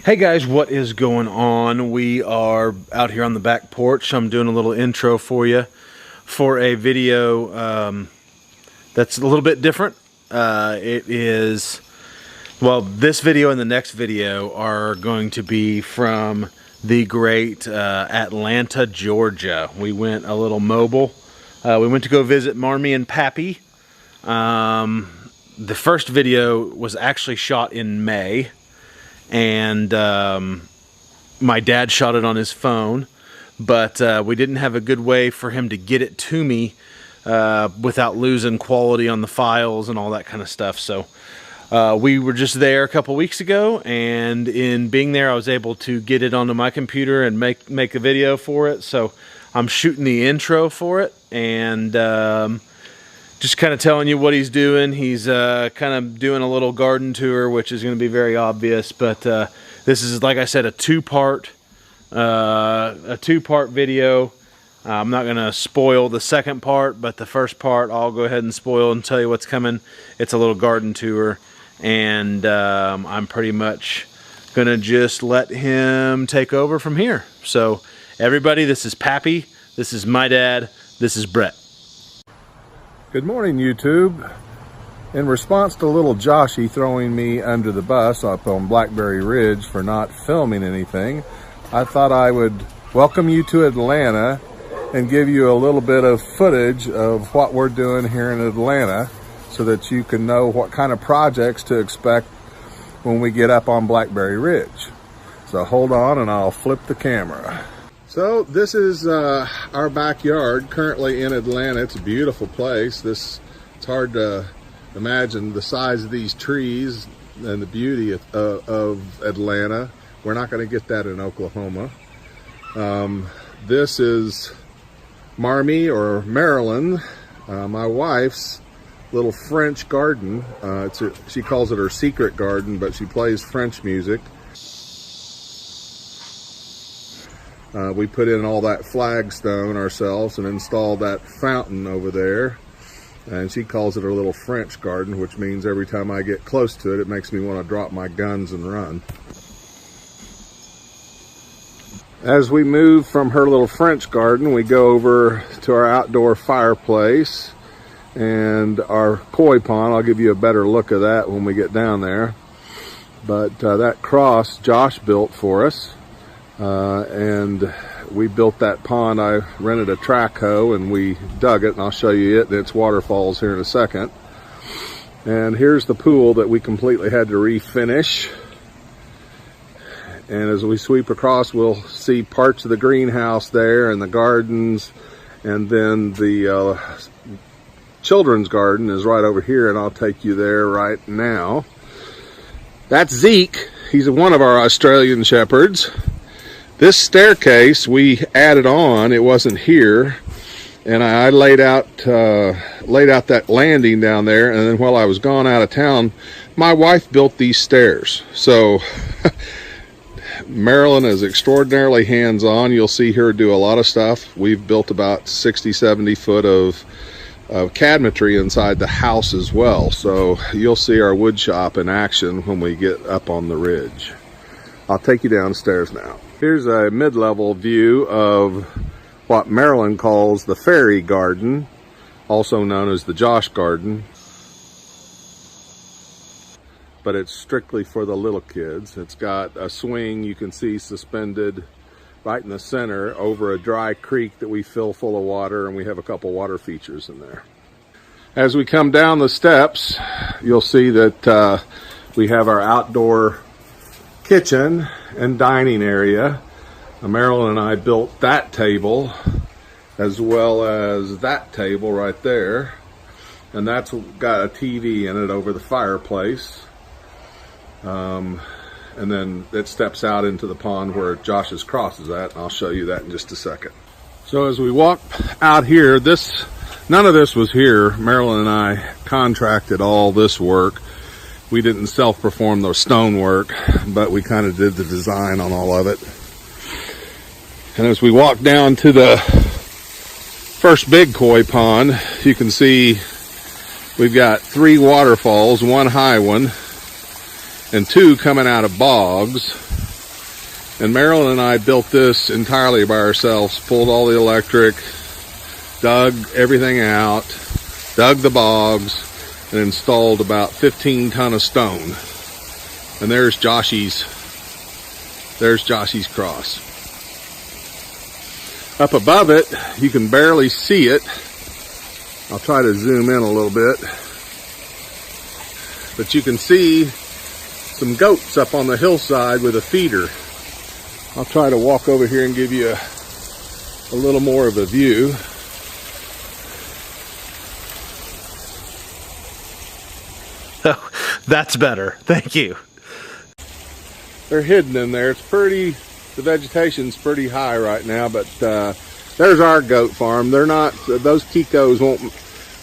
Hey guys, what is going on? We are out here on the back porch. I'm doing a little intro for you for a video that's a little bit different. This video and the next video are going to be from the great Atlanta, Georgia. We went a little mobile. We went to go visit Marmy and Pappy. The first video was actually shot in May. And my dad shot it on his phone, but we didn't have a good way for him to get it to me without losing quality on the files and all that kind of stuff. So we were just there a couple weeks ago, and in being there I was able to get it onto my computer and make a video for it. So I'm shooting the intro for it, and just kind of telling you what he's doing. He's kind of doing a little garden tour, which is going to be very obvious. But this is, like I said, a two-part video. I'm not going to spoil the second part, but the first part I'll go ahead and spoil and tell you what's coming. It's a little garden tour, and I'm pretty much going to just let him take over from here. So everybody, this is Pappy. This is my dad. This is Brett. Good morning, YouTube. In response to little Joshy throwing me under the bus up on Blackberry Ridge for not filming anything, I thought I would welcome you to Atlanta and give you a little bit of footage of what we're doing here in Atlanta so that you can know what kind of projects to expect when we get up on Blackberry Ridge. So hold on and I'll flip the camera. So this is our backyard currently in Atlanta. It's a beautiful place. It's hard to imagine the size of these trees and the beauty of Atlanta. We're not going to get that in Oklahoma. This is Marmy, or Marilyn, my wife's little French garden. She calls it her secret garden, but she plays French music. We put in all that flagstone ourselves and installed that fountain over there. And she calls it her little French garden, which means every time I get close to it, it makes me want to drop my guns and run. As we move from her little French garden, we go over to our outdoor fireplace and our koi pond. I'll give you a better look of that when we get down there. But that cross Josh built for us. And we built that pond. I rented a track hoe and we dug it, and I'll show you it and its waterfalls here in a second. And here's the pool that we completely had to refinish. And as we sweep across, we'll see parts of the greenhouse there and the gardens, and then the children's garden is right over here, and I'll take you there right now. That's Zeke. He's one of our Australian shepherds. This staircase we added on. It wasn't here, and I laid out that landing down there. And then while I was gone out of town, my wife built these stairs. So Marilyn is extraordinarily hands-on. You'll see her do a lot of stuff. We've built about 60-70 foot of cabinetry inside the house as well. So you'll see our wood shop in action when we get up on the ridge. I'll take you downstairs now. Here's a mid-level view of what Marilyn calls the fairy garden, also known as the Josh garden. But it's strictly for the little kids. It's got a swing you can see suspended right in the center over a dry creek that we fill full of water, and we have a couple water features in there. As we come down the steps, you'll see that we have our outdoor kitchen and dining area. Marilyn and I built that table as well as that table right there, and that's got a TV in it over the fireplace. And then it steps out into the pond where Josh's cross is at, and I'll show you that in just a second. So as we walk out here, none of this was here. Marilyn and I contracted all this work. We didn't self-perform the stonework, but we kind of did the design on all of it. And as we walk down to the first big koi pond, you can see we've got 3 waterfalls, 1 high one, and 2 coming out of bogs. And Marilyn and I built this entirely by ourselves, pulled all the electric, dug everything out, dug the bogs, and installed about 15 ton of stone. And there's Joshy's cross. Up above it, you can barely see it. I'll try to zoom in a little bit. But you can see some goats up on the hillside with a feeder. I'll try to walk over here and give you a little more of a view. Oh, that's better. Thank you. They're hidden in there. It's pretty, the vegetation's pretty high right now, but there's our goat farm. They're not, those Kikos won't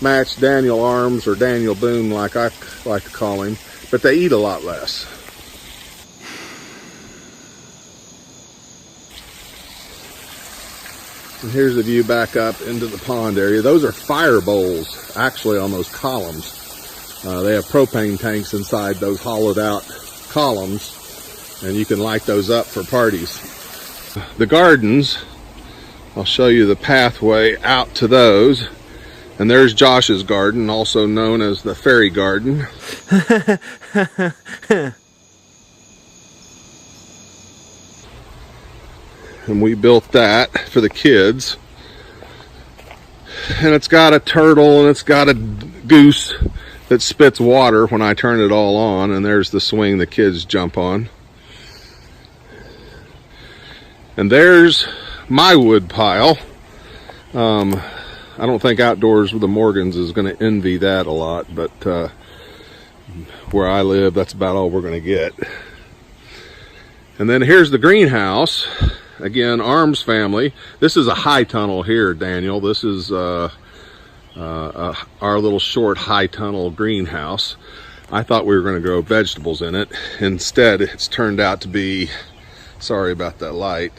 match Daniel Arms or Daniel Boone like I like to call him, but they eat a lot less. And here's the view back up into the pond area. Those are fire bowls, actually, on those columns. They have propane tanks inside those hollowed out columns, and you can light those up for parties. The gardens, I'll show you the pathway out to those. And there's Josh's garden, also known as the fairy garden. And we built that for the kids. And it's got a turtle and it's got a goose that spits water when I turn it all on. And there's the swing the kids jump on. And there's my wood pile. I don't think Outdoors with the Morgans is going to envy that a lot, but where I live, that's about all we're going to get. And then here's the greenhouse. Again, Arms family. This is a high tunnel here, Daniel. This is our little short high tunnel greenhouse. I thought we were going to grow vegetables in it. Instead, it's turned out to be, sorry about that light,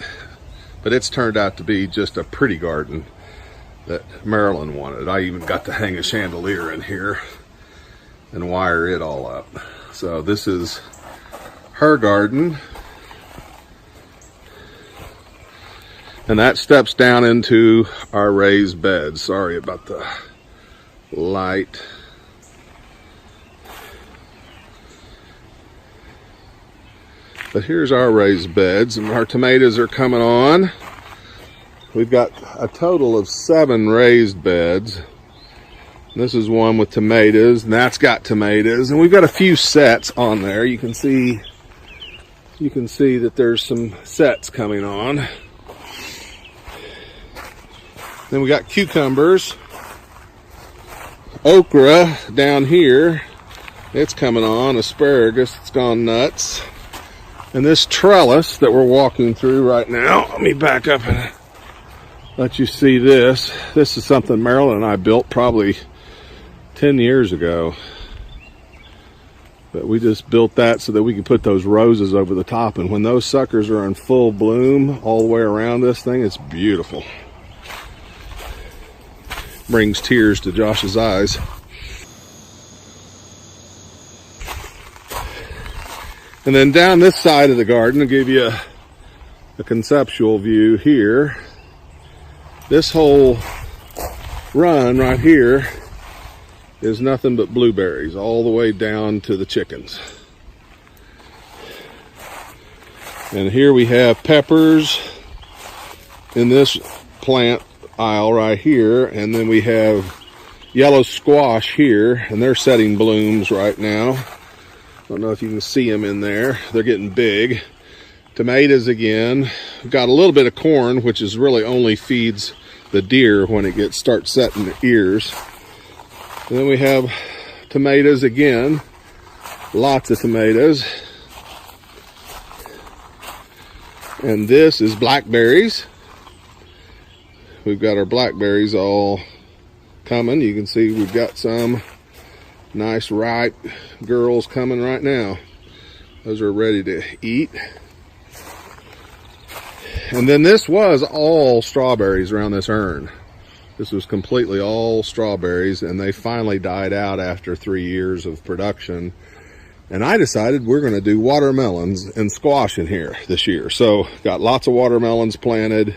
but it's turned out to be just a pretty garden that Marilyn wanted. I even got to hang a chandelier in here and wire it all up. So this is her garden. And that steps down into our raised beds. Sorry about the light. But here's our raised beds, and our tomatoes are coming on. We've got a total of 7 raised beds. This is one with tomatoes, and that's got tomatoes, and we've got a few sets on there. You can see that there's some sets coming on. Then we got cucumbers, okra down here. It's coming on. Asparagus, it's gone nuts. And this trellis that we're walking through right now, let me back up and let you see this. This is something Marilyn and I built probably 10 years ago. But we just built that so that we could put those roses over the top. And when those suckers are in full bloom all the way around this thing, it's beautiful. Brings tears to Josh's eyes. And then down this side of the garden, I'll give you a conceptual view here. This whole run right here is nothing but blueberries all the way down to the chickens. And here we have peppers in this plant aisle right here, and then we have yellow squash here, and they're setting blooms right now. I don't know if you can see them in there. They're getting big. Tomatoes again. We've got a little bit of corn, which is really only feeds the deer when it starts setting the ears. And then we have tomatoes again. Lots of tomatoes. And this is blackberries. We've got our blackberries all coming. You can see we've got some nice ripe girls coming right now. Those are ready to eat. And then this was all strawberries around this urn. This was completely all strawberries, and they finally died out after 3 years of production. And I decided we're going to do watermelons and squash in here this year. So got lots of watermelons planted.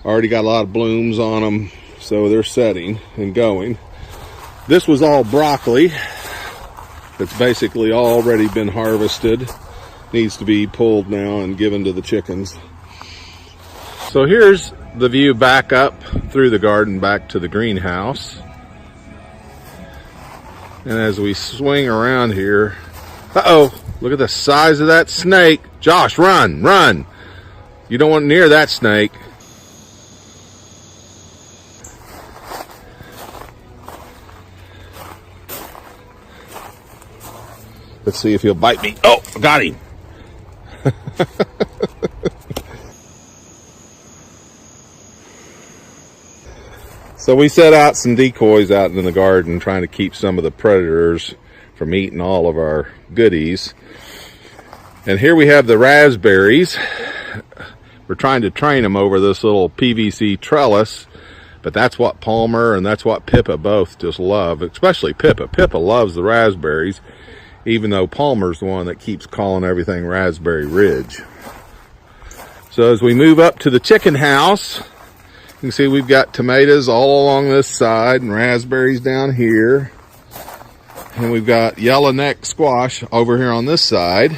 Already got a lot of blooms on them. So they're setting and going. This was all broccoli. It's basically already been harvested. Needs to be pulled now and given to the chickens. So here's the view back up through the garden back to the greenhouse. And as we swing around here, uh-oh, look at the size of that snake. Josh, run, run. You don't want near that snake. Let's see if he'll bite me. Oh, got him. So we set out some decoys out in the garden trying to keep some of the predators from eating all of our goodies. And here we have the raspberries. We're trying to train them over this little PVC trellis, but that's what Palmer and that's what Pippa both just love, especially Pippa. Pippa loves the raspberries, even though Palmer's the one that keeps calling everything Raspberry Ridge. So as we move up to the chicken house, you can see we've got tomatoes all along this side and raspberries down here. And we've got yellow neck squash over here on this side.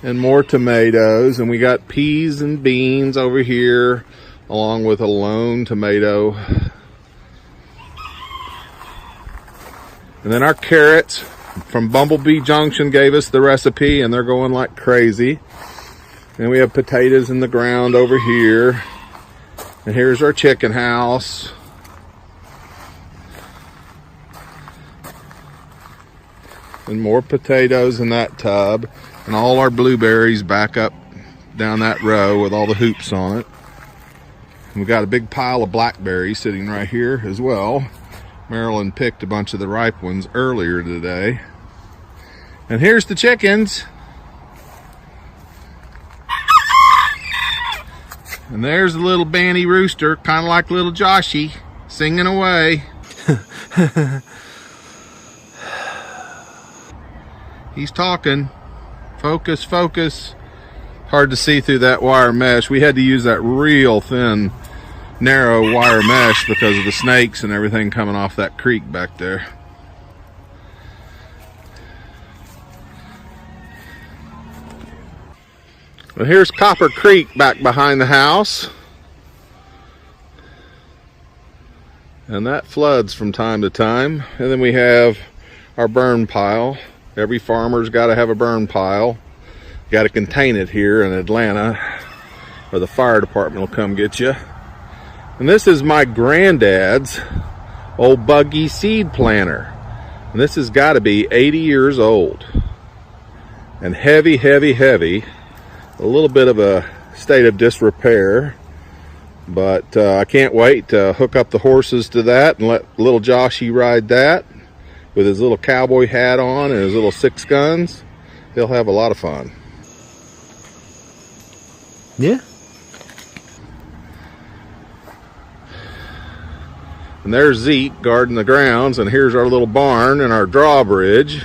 And more tomatoes. And we got peas and beans over here, along with a lone tomato. And then our carrots from Bumblebee Junction gave us the recipe, and they're going like crazy. And we have potatoes in the ground over here. And here's our chicken house. And more potatoes in that tub. And all our blueberries back up down that row with all the hoops on it. And we've got a big pile of blackberries sitting right here as well. Marilyn picked a bunch of the ripe ones earlier today. And here's the chickens. And there's the little banty rooster, kind of like little Joshy, singing away. He's talking. Focus, focus. Hard to see through that wire mesh. We had to use that real thin, narrow wire mesh because of the snakes and everything coming off that creek back there. Well, here's Copper Creek back behind the house. And that floods from time to time. And then we have our burn pile. Every farmer's got to have a burn pile. Got to contain it here in Atlanta, or the fire department will come get you. And this is my granddad's old buggy seed planter. And this has got to be 80 years old. And heavy, heavy, heavy. A little bit of a state of disrepair, but I can't wait to hook up the horses to that and let little Joshy ride that with his little cowboy hat on and his little 6 guns. He'll have a lot of fun. Yeah. And there's Zeke guarding the grounds, and here's our little barn and our drawbridge.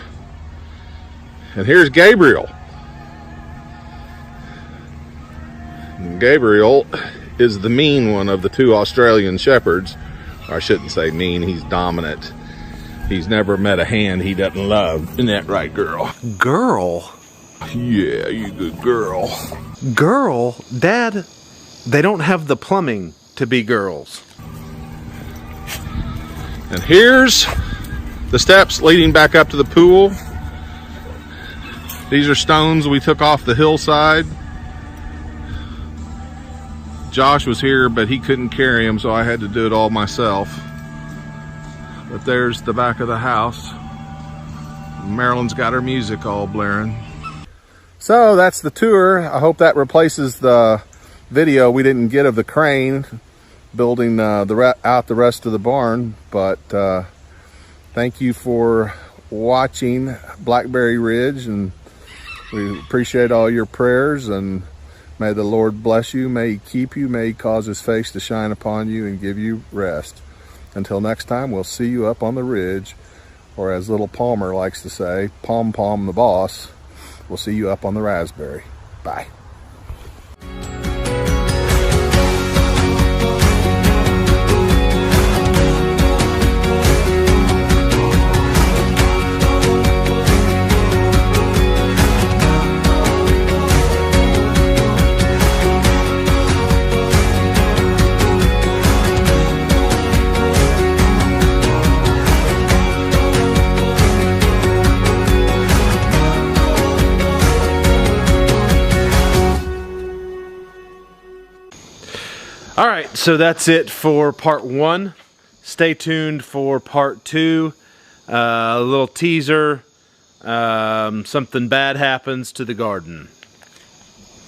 And here's Gabriel. Gabriel is the mean one of the 2 Australian shepherds. I shouldn't say mean, he's dominant. He's never met a hand he doesn't love. Isn't that right, girl? Girl? Yeah, you good girl. Girl? Dad, they don't have the plumbing to be girls. And here's the steps leading back up to the pool. These are stones we took off the hillside. Josh was here, but he couldn't carry them, so I had to do it all myself. But there's the back of the house. Marilyn's got her music all blaring. So that's the tour. I hope that replaces the video we didn't get of the crane building out the rest of the barn. But thank you for watching Blackberry Ridge, and we appreciate all your prayers, and may the Lord bless you, may he keep you, may he cause his face to shine upon you and give you rest. Until next time, we'll see you up on the ridge or as little Palmer likes to say, Pom Pom the boss. We'll see you up on the raspberry. Bye. All right, so that's it for part 1. Stay tuned for part 2. A little teaser. Something bad happens to the garden.